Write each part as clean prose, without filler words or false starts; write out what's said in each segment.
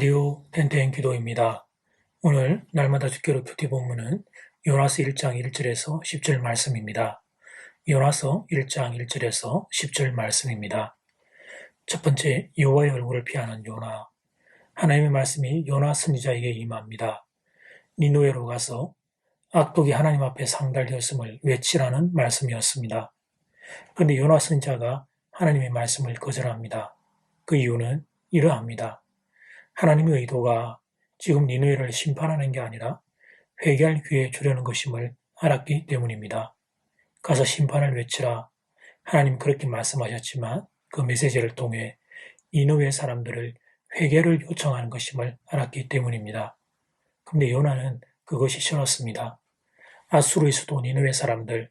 라디오 땡땡 기도입니다. 오늘 날마다 주기로 큐티 본문은 요나서 1장 1절에서 10절 말씀입니다. 요나서 1장 1절에서 10절 말씀입니다. 첫 번째, 여호와의 얼굴을 피하는 요나. 하나님의 말씀이 요나 선지자에게 임합니다. 니느웨로 가서 악독이 하나님 앞에 상달되었음을 외치라는 말씀이었습니다. 그런데 요나 선지자가 하나님의 말씀을 거절합니다. 그 이유는 이러합니다. 하나님의 의도가 지금 니느웨를 심판하는 게 아니라 회개할 기회에 주려는 것임을 알았기 때문입니다. 가서 심판을 외치라. 하나님 그렇게 말씀하셨지만 그 메시지를 통해 니느웨 사람들을 회개를 요청하는 것임을 알았기 때문입니다. 그런데 요나는 그것이 싫었습니다. 아수르의 수도 니느웨 사람들,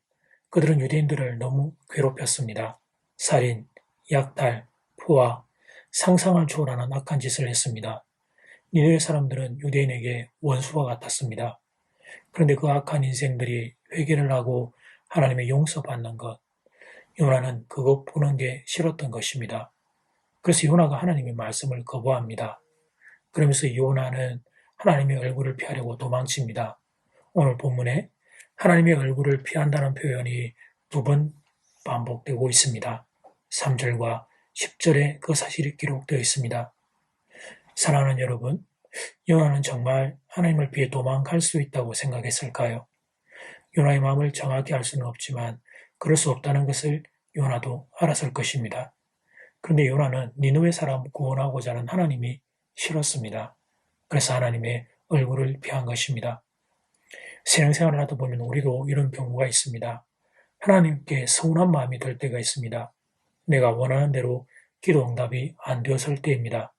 그들은 유대인들을 너무 괴롭혔습니다. 살인, 약탈, 포화, 상상을 초월하는 악한 짓을 했습니다. 니느웨 사람들은 유대인에게 원수와 같았습니다. 그런데 그 악한 인생들이 회개를 하고 하나님의 용서받는 것, 요나는 그것 보는 게 싫었던 것입니다. 그래서 요나가 하나님의 말씀을 거부합니다. 그러면서 요나는 하나님의 얼굴을 피하려고 도망칩니다. 오늘 본문에 하나님의 얼굴을 피한다는 표현이 2번 반복되고 있습니다. 3절과 10절에 그 사실이 기록되어 있습니다. 사랑하는 여러분, 요나는 정말 하나님을 피해 도망갈 수 있다고 생각했을까요? 요나의 마음을 정확히 알 수는 없지만 그럴 수 없다는 것을 요나도 알았을 것입니다. 그런데 요나는 니느웨 사람 구원하고자 하는 하나님이 싫었습니다. 그래서 하나님의 얼굴을 피한 것입니다. 신앙생활을 하다 보면 우리도 이런 경우가 있습니다. 하나님께 서운한 마음이 들 때가 있습니다. 내가 원하는 대로 기도 응답이 안 되었을 때입니다.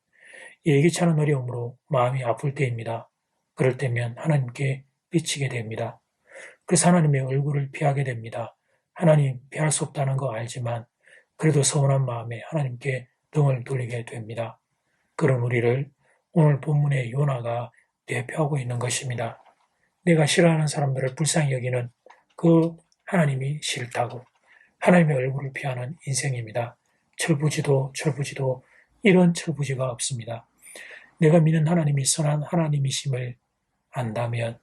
예기치 않은 어려움으로 마음이 아플 때입니다. 그럴 때면 하나님께 삐치게 됩니다. 그래서 하나님의 얼굴을 피하게 됩니다. 하나님 피할 수 없다는 거 알지만 그래도 서운한 마음에 하나님께 등을 돌리게 됩니다. 그런 우리를 오늘 본문의 요나가 대표하고 있는 것입니다. 내가 싫어하는 사람들을 불쌍히 여기는 그 하나님이 싫다고 하나님의 얼굴을 피하는 인생입니다. 철부지도 이런 철부지가 없습니다. 내가 믿는 하나님이 선한 하나님이심을 안다면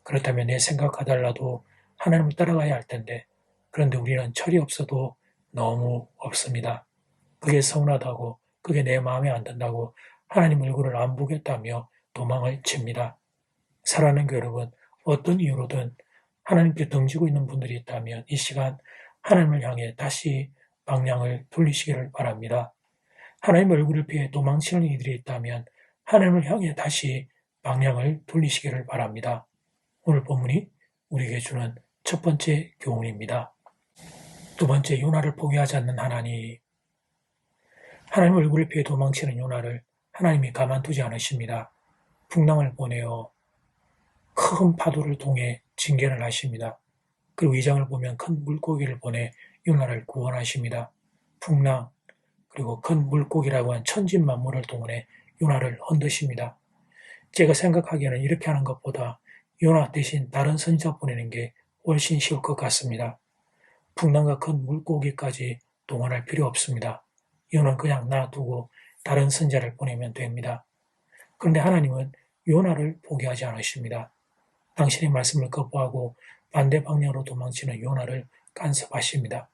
그렇다면 내 생각하달라도 하나님을 따라가야 할 텐데 그런데 우리는 철이 없어도 너무 없습니다. 그게 서운하다고 그게 내 마음에 안 든다고 하나님 얼굴을 안 보겠다며 도망을 칩니다. 사랑하는 여러분, 어떤 이유로든 하나님께 등지고 있는 분들이 있다면 이 시간 하나님을 향해 다시 방향을 돌리시기를 바랍니다. 하나님 얼굴을 피해 도망치는 이들이 있다면 하나님을 향해 다시 방향을 돌리시기를 바랍니다. 오늘 본문이 우리에게 주는 첫 번째 교훈입니다. 두 번째, 요나를 포기하지 않는 하나님. 하나님 얼굴을 피해 도망치는 요나를 하나님이 가만두지 않으십니다. 풍랑을 보내어 큰 파도를 통해 징계를 하십니다. 그리고 2장을 보면 큰 물고기를 보내 요나를 구원하십니다. 풍랑 그리고 큰 물고기라고 한 천진만물을 동원해 요나를 흔드십니다. 제가 생각하기에는 이렇게 하는 것보다 요나 대신 다른 선지자 보내는 게 훨씬 쉬울 것 같습니다. 풍랑과 큰 물고기까지 동원할 필요 없습니다. 요나는 그냥 놔두고 다른 선지자를 보내면 됩니다. 그런데 하나님은 요나를 포기하지 않으십니다. 당신의 말씀을 거부하고 반대 방향으로 도망치는 요나를 간섭하십니다.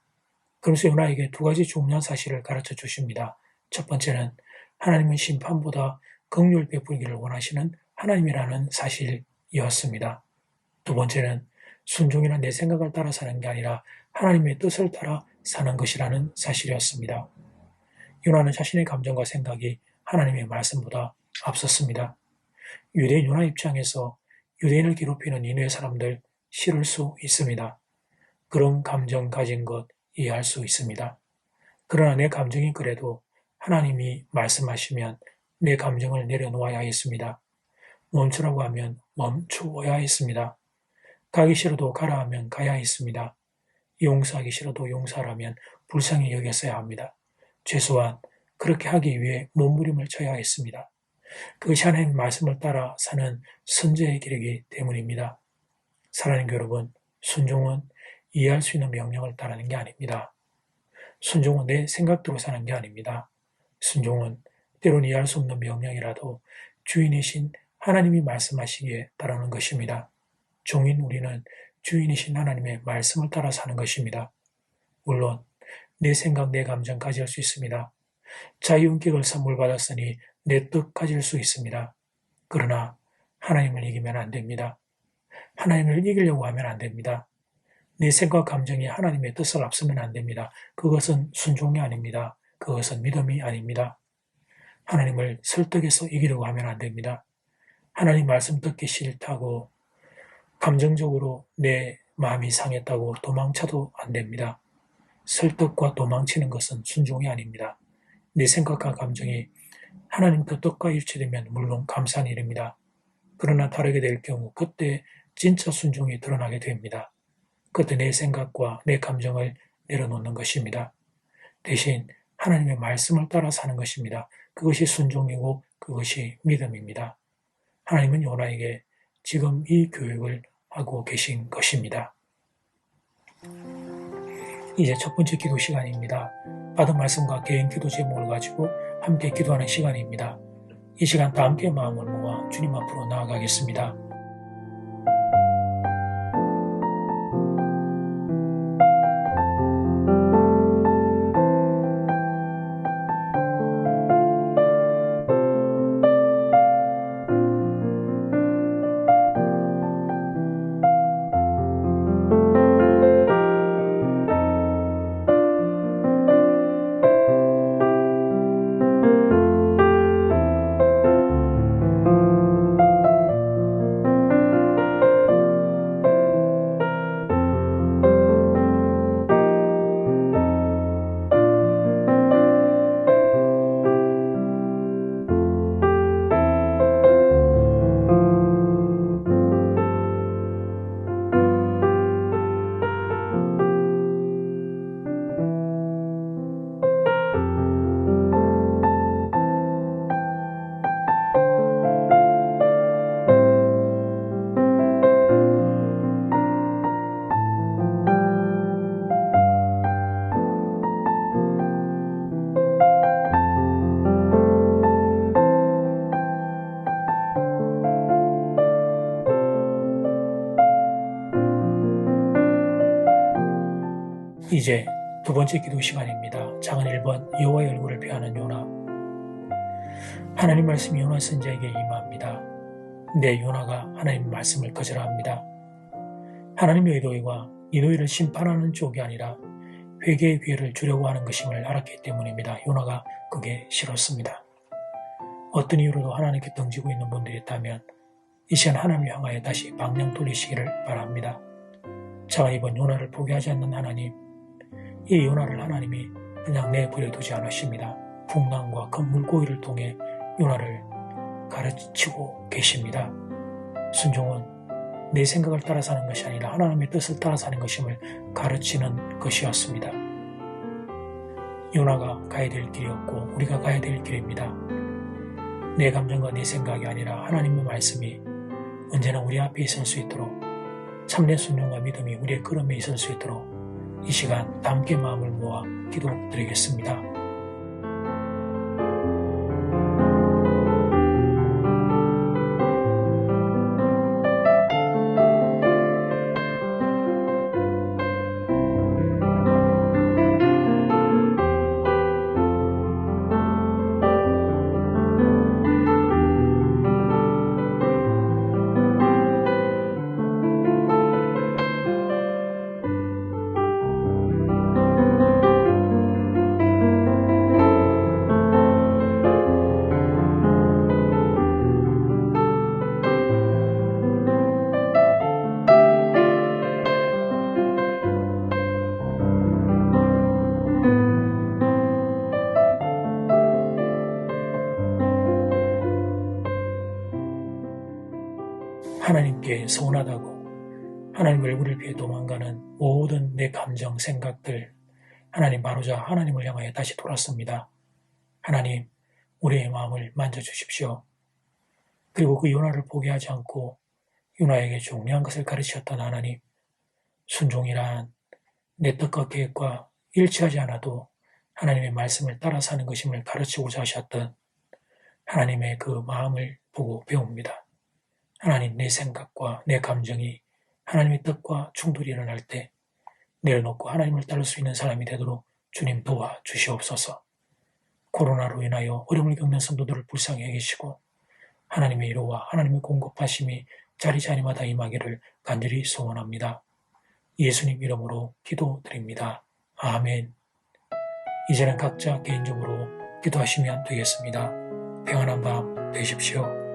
그래서 요나에게 2가지 중요한 사실을 가르쳐 주십니다. 첫 번째는 하나님은 심판보다 긍휼 베풀기를 원하시는 하나님이라는 사실이었습니다. 두 번째는 순종이나 내 생각을 따라 사는 게 아니라 하나님의 뜻을 따라 사는 것이라는 사실이었습니다. 요나는 자신의 감정과 생각이 하나님의 말씀보다 앞섰습니다. 유대인 요나 입장에서 유대인을 괴롭히는 니느웨 사람들 싫을 수 있습니다. 그런 감정 가진 것 이해할 수 있습니다. 그러나 내 감정이 그래도 하나님이 말씀하시면 내 감정을 내려놓아야 했습니다. 멈추라고 하면 멈추어야 했습니다. 가기 싫어도 가라 하면 가야 했습니다. 용서하기 싫어도 용서하라면 불쌍히 여겼어야 합니다. 최소한 그렇게 하기 위해 몸부림을 쳐야 했습니다. 그것이 하나님의 말씀을 따라 사는 선제의 길이기 때문입니다. 사랑하는 여러분, 순종은 이해할 수 있는 명령을 따르는 게 아닙니다. 순종은 내 생각대로 사는 게 아닙니다. 순종은 때론 이해할 수 없는 명령이라도 주인이신 하나님이 말씀하시기에 따르는 것입니다. 종인 우리는 주인이신 하나님의 말씀을 따라 사는 것입니다. 물론 내 생각, 내 감정 가질 수 있습니다. 자유인격을 선물 받았으니 내 뜻 가질 수 있습니다. 그러나 하나님을 이기면 안 됩니다. 하나님을 이기려고 하면 안 됩니다. 내 생각, 감정이 하나님의 뜻을 앞서면 안 됩니다. 그것은 순종이 아닙니다. 그것은 믿음이 아닙니다. 하나님을 설득해서 이기려고 하면 안 됩니다. 하나님 말씀 듣기 싫다고 감정적으로 내 마음이 상했다고 도망쳐도 안 됩니다. 설득과 도망치는 것은 순종이 아닙니다. 내 생각과 감정이 하나님의 뜻과 일치되면 물론 감사한 일입니다. 그러나 다르게 될 경우 그때 진짜 순종이 드러나게 됩니다. 그때 내 생각과 내 감정을 내려놓는 것입니다. 대신 하나님의 말씀을 따라 사는 것입니다. 그것이 순종이고 그것이 믿음입니다. 하나님은 요나에게 지금 이 교육을 하고 계신 것입니다. 이제 첫 번째 기도 시간입니다. 받은 말씀과 개인 기도 제목을 가지고 함께 기도하는 시간입니다. 이 시간 다 함께 마음을 모아 주님 앞으로 나아가겠습니다. 이제 두 번째 기도 시간입니다. 장은 1번 여호와의 얼굴을 피하는 요나. 하나님 말씀이 요나 선지자에게 임합니다. 내 요나가 하나님 말씀을 거절합니다. 하나님의 의도와 이 너희를 심판하는 쪽이 아니라 회개의 기회를 주려고 하는 것임을 알았기 때문입니다. 요나가 그게 싫었습니다. 어떤 이유로도 하나님께 등지고 있는 분들이 있다면 이 시간 하나님을 향하여 다시 방향 돌리시기를 바랍니다. 장은 2번 요나를 포기하지 않는 하나님. 이 요나를 하나님이 그냥 내버려두지 않으십니다. 풍랑과 큰 물고기를 통해 요나를 가르치고 계십니다. 순종은 내 생각을 따라 사는 것이 아니라 하나님의 뜻을 따라 사는 것임을 가르치는 것이었습니다. 요나가 가야 될 길이었고 우리가 가야 될 길입니다. 내 감정과 내 생각이 아니라 하나님의 말씀이 언제나 우리 앞에 있을 수 있도록 참된 순종과 믿음이 우리의 걸음에 있을 수 있도록 이 시간 다 함께 마음을 모아 기도드리겠습니다. 하나님께 서운하다고 하나님 얼굴을 피해 도망가는 모든 내 감정, 생각들 하나님 바로자 하나님을 향하여 다시 돌았습니다. 하나님, 우리의 마음을 만져주십시오. 그리고 그 요나를 포기하지 않고 요나에게 중요한 것을 가르치셨던 하나님, 순종이란 내 뜻과 계획과 일치하지 않아도 하나님의 말씀을 따라 사는 것임을 가르치고자 하셨던 하나님의 그 마음을 보고 배웁니다. 하나님, 내 생각과 내 감정이 하나님의 뜻과 충돌이 일어날 때 내려놓고 하나님을 따를 수 있는 사람이 되도록 주님 도와주시옵소서. 코로나로 인하여 어려움을 겪는 성도들을 불쌍히 여기시고 하나님의 위로와 하나님의 공급하심이 자리자리마다 임하기를 간절히 소원합니다. 예수님 이름으로 기도드립니다. 아멘. 이제는 각자 개인적으로 기도하시면 되겠습니다. 평안한 밤 되십시오.